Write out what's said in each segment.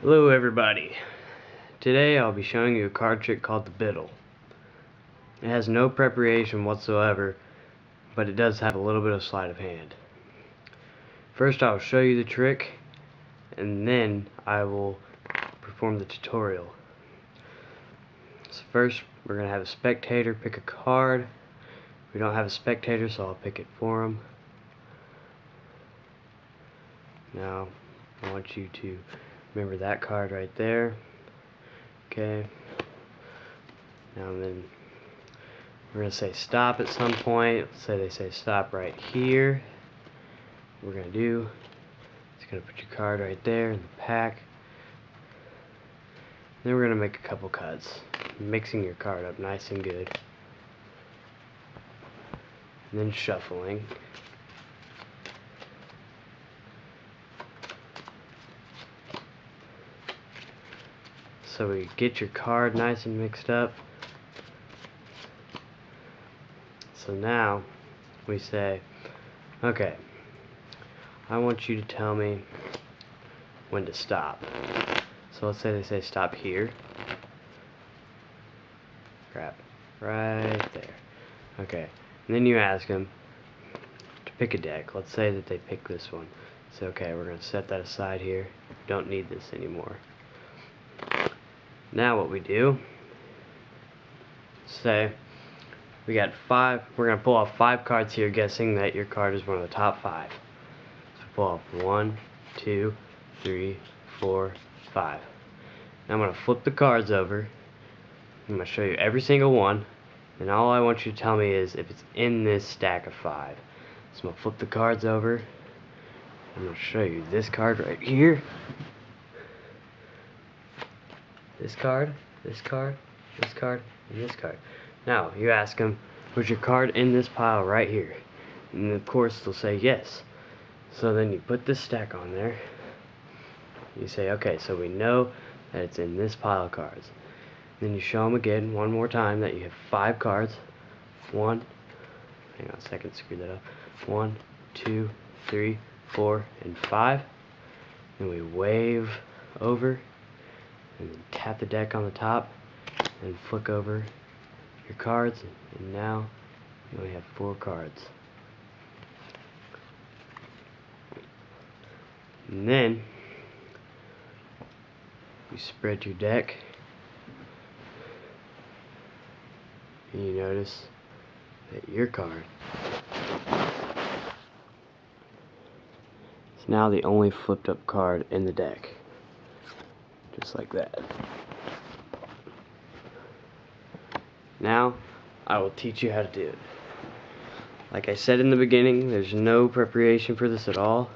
Hello everybody. Today I'll be showing you a card trick called the biddle. It has no preparation whatsoever, but it does have a little bit of sleight of hand. First I'll show you the trick, and then I will perform the tutorial. So first we're going to have a spectator pick a card. We don't have a spectator, so I'll pick it for him. Now I want you to remember that card right there. Okay. Now then we're going to say stop at some point. Let's say they say stop right here. What we're going to do is going to put your card right there in the pack. Then we're going to make a couple cuts, mixing your card up nice and good. And then shuffling. So we get your card nice and mixed up. So now we say, okay, I want you to tell me when to stop. So let's say they say stop here. Crap. Right there. Okay. And then you ask them to pick a deck. Let's say that they pick this one. So okay, we're going to set that aside here. Don't need this anymore. Now what we do, say we got 5, we're going to pull off 5 cards here, guessing that your card is one of the top 5. So pull off 1, 2, 3, 4, 5. Now I'm going to flip the cards over. I'm going to show you every single one, and all I want you to tell me is if it's in this stack of 5. So I'm going to flip the cards over. I'm going to show you this card right here. This card, this card, this card, and this card. Now, you ask them, was your card in this pile right here? And of course, they'll say yes. So then you put this stack on there. You say, okay, so we know that it's in this pile of cards. Then you show them again, one more time, that you have 5 cards. 1, hang on a second, screw that up. 1, 2, 3, 4, and 5. Then we wave over. And then tap the deck on the top and flick over your cards, and now you only have 4 cards. And then you spread your deck, and you notice that your card is now the only flipped up card in the deck. Just like that. Now, I will teach you how to do it. Like I said in the beginning, there's no preparation for this at all.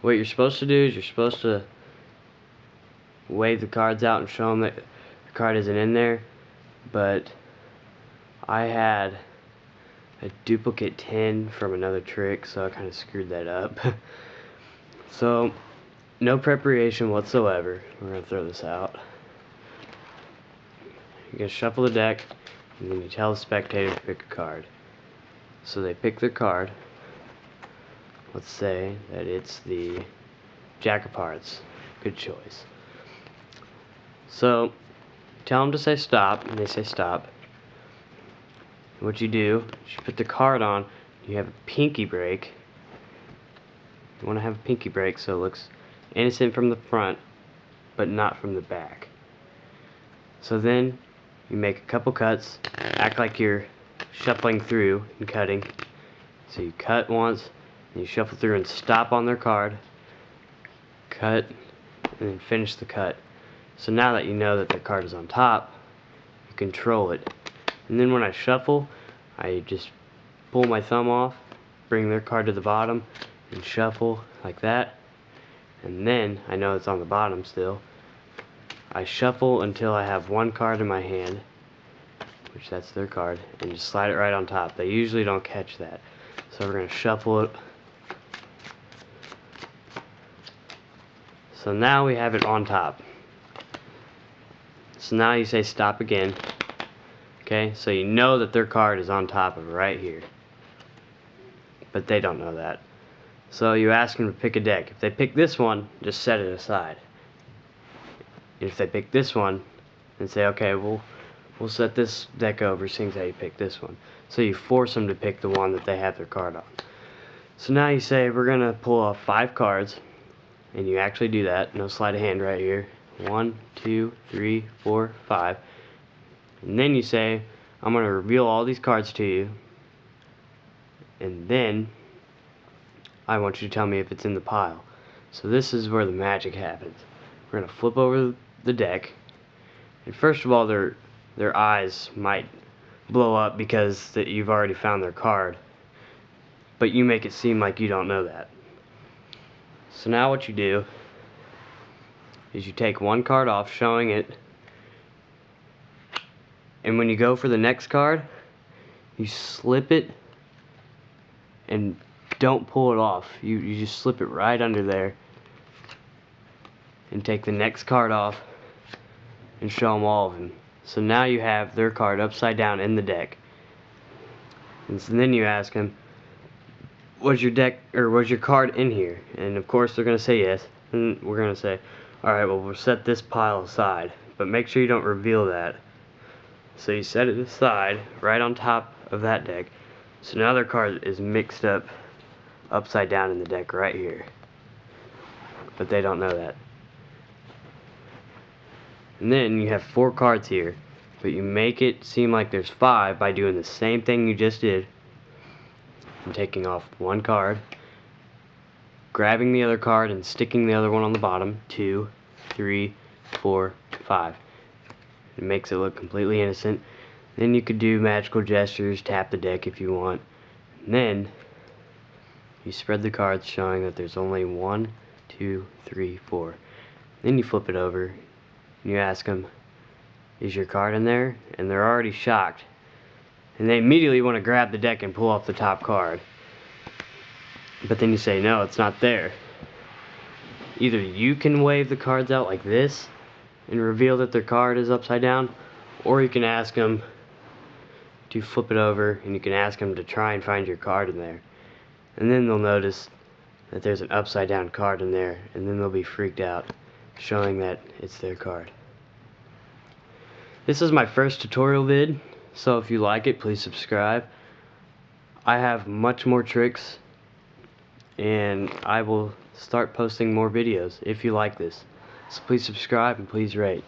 What you're supposed to do is you're supposed to wave the cards out and show them that the card isn't in there, but I had a duplicate 10 from another trick, so I kind of screwed that up. So, no preparation whatsoever. We're going to throw this out. You're going to shuffle the deck, and then you tell the spectator to pick a card. So they pick their card. Let's say that it's the Jack of Hearts. Good choice. So, tell them to say stop, and they say stop. And what you do is you put the card on, you have a pinky break. You want to have a pinky break so it looks innocent from the front, but not from the back. So then you make a couple cuts, act like you're shuffling through and cutting. So you cut once, and you shuffle through and stop on their card, cut, and then finish the cut. So now that you know that the card is on top, you control it. And then when I shuffle, I just pull my thumb off, bring their card to the bottom, and shuffle like that. And then, I know it's on the bottom still, I shuffle until I have 1 card in my hand, which that's their card, and just slide it right on top. They usually don't catch that. So we're going to shuffle it. So now we have it on top. So now you say stop again. Okay, so you know that their card is on top of it right here. But they don't know that. So you ask them to pick a deck. If they pick this one, just set it aside. And if they pick this one, and say, okay, we'll set this deck over, seeing how you pick this one. So you force them to pick the one that they have their card on. So now you say, we're going to pull off 5 cards, and you actually do that. No sleight of hand right here. 1, 2, 3, 4, 5. And then you say, I'm going to reveal all these cards to you, and then I want you to tell me if it's in the pile. So this is where the magic happens. We're going to flip over the deck, and first of all, their eyes might blow up because that you've already found their card, but you make it seem like you don't know that. So now what you do is you take one card off showing it, and when you go for the next card, you slip it and don't pull it off. You just slip it right under there and take the next card off and show them all of them. So now you have their card upside down in the deck. And so then you ask them, was your card in here? And of course they're going to say yes. And we're going to say, alright, well, we'll set this pile aside, but make sure you don't reveal that. So you set it aside right on top of that deck. So now their card is mixed up upside down in the deck right here, but they don't know that. And then you have 4 cards here, but you make it seem like there's 5 by doing the same thing you just did and taking off one card, grabbing the other card and sticking the other one on the bottom. 2, 3, 4, 5. It makes it look completely innocent. Then you could do magical gestures, tap the deck if you want, and then you spread the cards showing that there's only 1, 2, 3, 4. Then you flip it over and you ask them, is your card in there? And they're already shocked, and they immediately want to grab the deck and pull off the top card. But then you say, no, it's not there. Either you can wave the cards out like this and reveal that their card is upside down, or you can ask them to flip it over and you can ask them to try and find your card in there. And then they'll notice that there's an upside down card in there, and then they'll be freaked out, showing that it's their card. This is my first tutorial vid, so if you like it, please subscribe. I have much more tricks, and I will start posting more videos if you like this. So please subscribe and please rate.